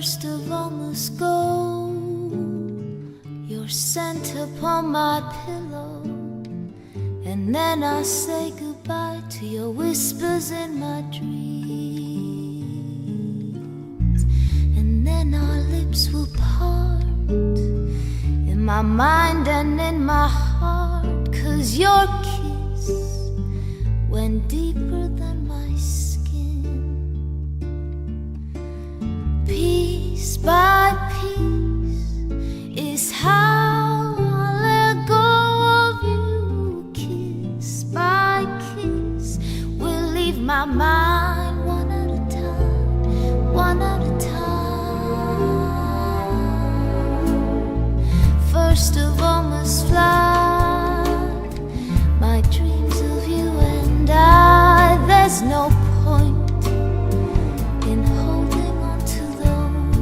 first of all must go. Your scent upon my pillow, and then I say goodbye to your whispers in my dreams. And then our lips will part in my mind and in my heart, 'cause your kiss went deeper than my skin. Piece by piece is how I let go of you. Kiss by kiss will leave my mind one at a time, one at a time. First of all must fly my dreams of you and I. There's no point in holding on to those,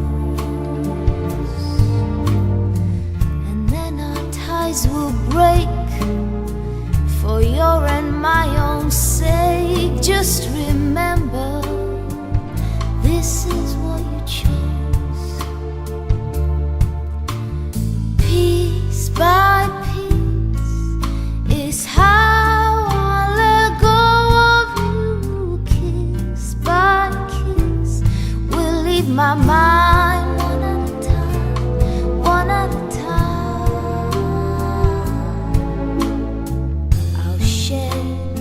and then our ties will break for your and my own sake. Just remember, this is what you chose. Piece by piece is how I let go of you. Kiss by kiss will leave my mind one at a time, one at a time. I'll shed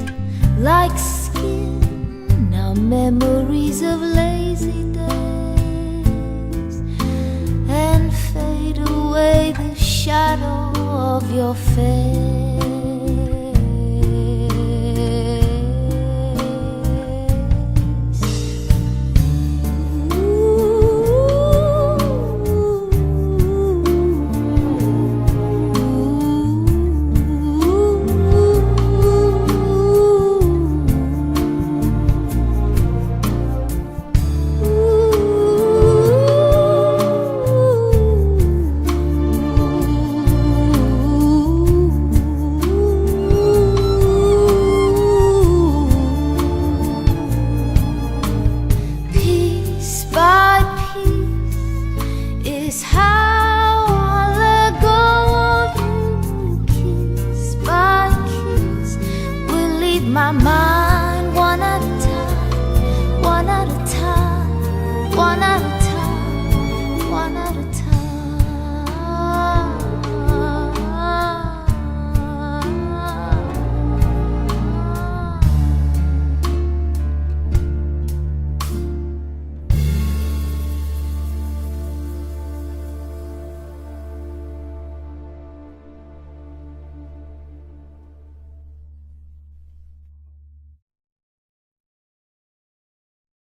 like skin now memories of lazy days, and fade away the shadow of your face.